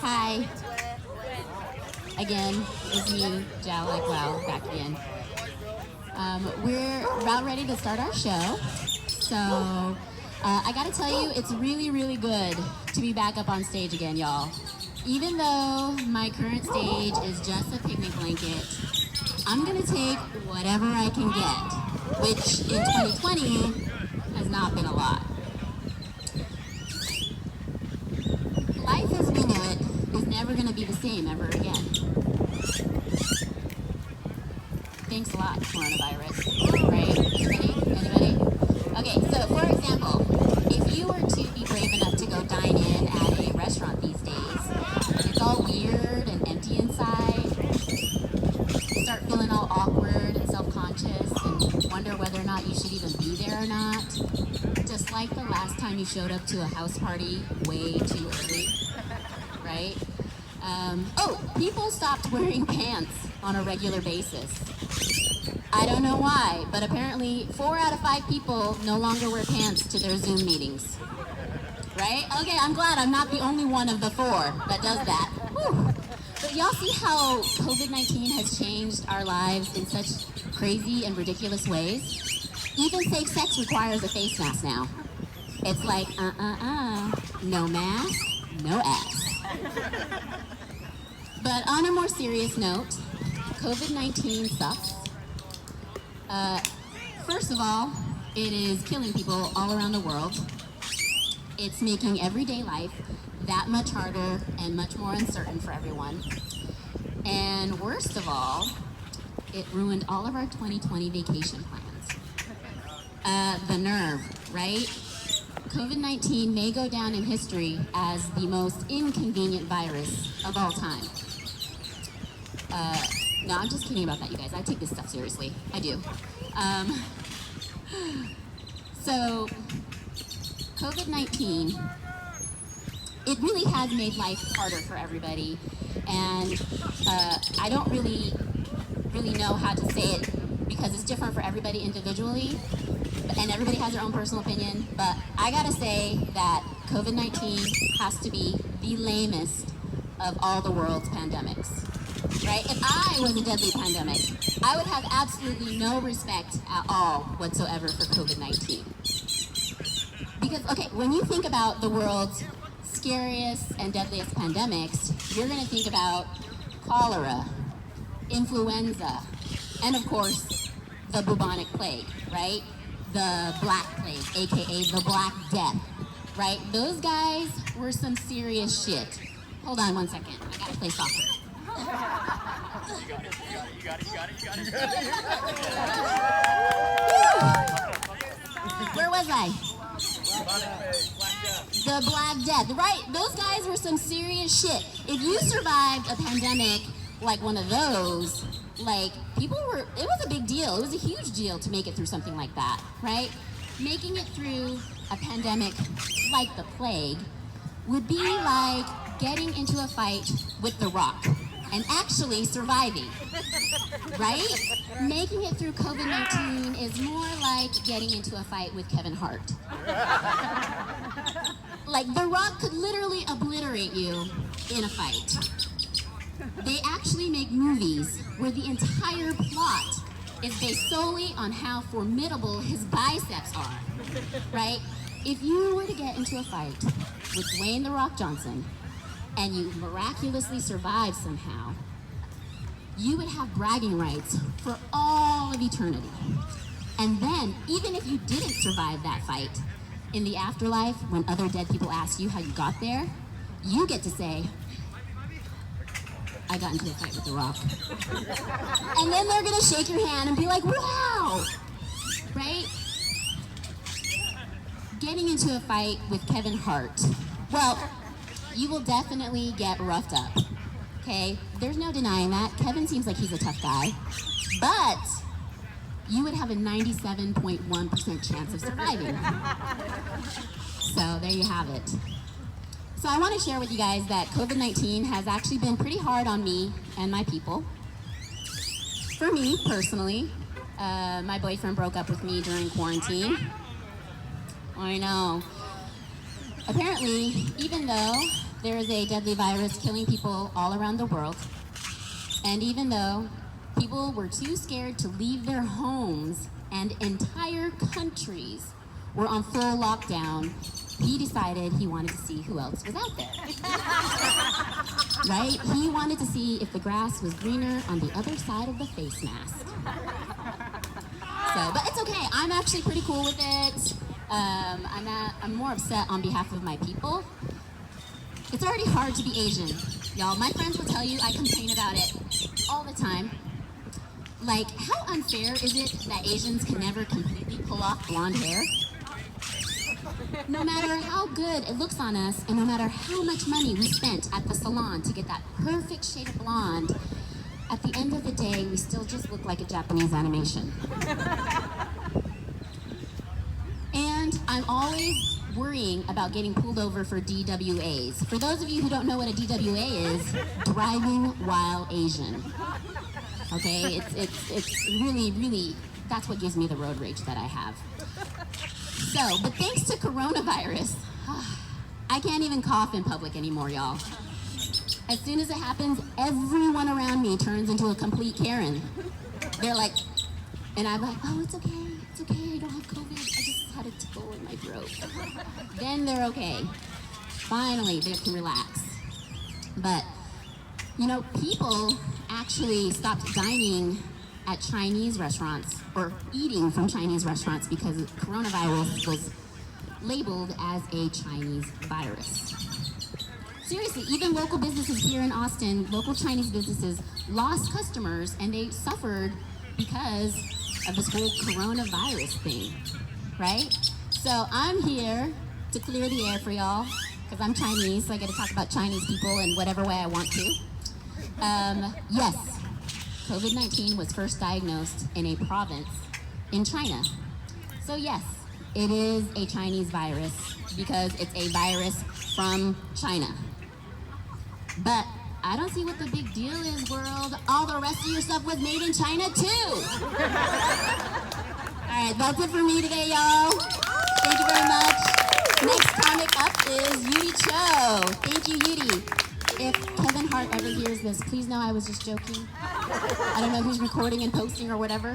Hi. Again, it's me, Jal, like wow, back again. We're about ready to start our show. So, I gotta tell you, it's really, really good to be back up on stage again, y'all. Even though my current stage is just a picnic blanket, I'm gonna take whatever I can get, which in 2020 has not been a lot. Life as we know it is never gonna be the same ever again. Thanks a lot, coronavirus. Right? Anybody? Okay, so for example, if you were to be brave enough to go dine in at a restaurant these days, it's all weird and empty inside. You start feeling all awkward and self-conscious and wonder whether or not you should even be there or not. Just like the last time you showed up to a house party way too early, right? People stopped wearing pants on a regular basis. I don't know why, but apparently 4 out of 5 people no longer wear pants to their Zoom meetings. Right? Okay, I'm glad I'm not the only one of the 4 that does that. Whew. But y'all see how COVID-19 has changed our lives in such crazy and ridiculous ways? Even safe sex requires a face mask now. It's like, no mask, no ass. But on a more serious note, COVID-19 sucks. First of all, it is killing people all around the world. It's making everyday life that much harder and much more uncertain for everyone. And worst of all, it ruined all of our 2020 vacation plans. The nerve, right? COVID-19 may go down in history as the most inconvenient virus of all time. No, I'm just kidding about that, you guys. I take this stuff seriously. I do. So, COVID-19, it really has made life harder for everybody. And I don't really know how to say it because it's different for everybody individually. And everybody has their own personal opinion. But I gotta say that COVID-19 has to be the lamest of all the world's pandemics. Right? If I was a deadly pandemic, I would have absolutely no respect at all whatsoever for COVID-19. Because, okay, when you think about the world's scariest and deadliest pandemics, you're going to think about cholera, influenza, and of course, the bubonic plague, right? The Black Plague, aka the Black Death, right? Those guys were some serious shit. Hold on one second, I gotta play soccer. You got it. Where was I? The Black Death, right? Those guys were some serious shit. If you survived a pandemic like one of those, like, it was a big deal. It was a huge deal to make it through something like that, right? Making it through a pandemic like the plague would be like getting into a fight with The Rock and actually surviving, right? Making it through COVID-19 is more like getting into a fight with Kevin Hart. Like, The Rock could literally obliterate you in a fight. They actually make movies where the entire plot is based solely on how formidable his biceps are, right? If you were to get into a fight with Dwayne "The Rock" Johnson, and you miraculously survive somehow, you would have bragging rights for all of eternity. And then, even if you didn't survive that fight, in the afterlife, when other dead people ask you how you got there, you get to say, I got into a fight with The Rock. And then they're gonna shake your hand and be like, wow, right? Getting into a fight with Kevin Hart, well, you will definitely get roughed up, okay? There's no denying that. Kevin seems like he's a tough guy, but you would have a 97.1% chance of surviving. So there you have it. So I want to share with you guys that COVID-19 has actually been pretty hard on me and my people. For me, personally, my boyfriend broke up with me during quarantine. I know. Apparently, even though there is a deadly virus killing people all around the world. And even though people were too scared to leave their homes and entire countries were on full lockdown, he decided he wanted to see who else was out there. Right? He wanted to see if the grass was greener on the other side of the face mask. So, but it's okay. I'm actually pretty cool with it. I'm more upset on behalf of my people. It's already hard to be Asian, y'all. My friends will tell you I complain about it all the time. Like, how unfair is it that Asians can never completely pull off blonde hair? No matter how good it looks on us, and no matter how much money we spent at the salon to get that perfect shade of blonde, at the end of the day, we still just look like a Japanese animation. And I'm always worrying about getting pulled over for DWAs. For those of you who don't know what a DWA is, driving while Asian. Okay, it's really, that's what gives me the road rage that I have. So, but thanks to coronavirus, I can't even cough in public anymore, y'all. As soon as it happens, everyone around me turns into a complete Karen. They're like, and I'm like, oh, it's okay, I don't have COVID, I just had a tickle in my throat. Then they're okay. Finally, they can relax. But, you know, people actually stopped dining at Chinese restaurants or eating from Chinese restaurants because coronavirus was labeled as a Chinese virus. Seriously, even local businesses here in Austin, local Chinese businesses lost customers and they suffered because of this whole coronavirus thing, right? So I'm here to clear the air for y'all because I'm Chinese, so I get to talk about Chinese people in whatever way I want to. Yes, COVID-19 was first diagnosed in a province in China. So yes, it is a Chinese virus because it's a virus from China. But I don't see what the big deal is, world. All the rest of your stuff was made in China too. All right, that's it for me today, y'all. Thank you very much. Next comic up is Yudi Cho. Thank you, Yudi. If Kevin Hart ever hears this, please know I was just joking. I don't know who's recording and posting or whatever.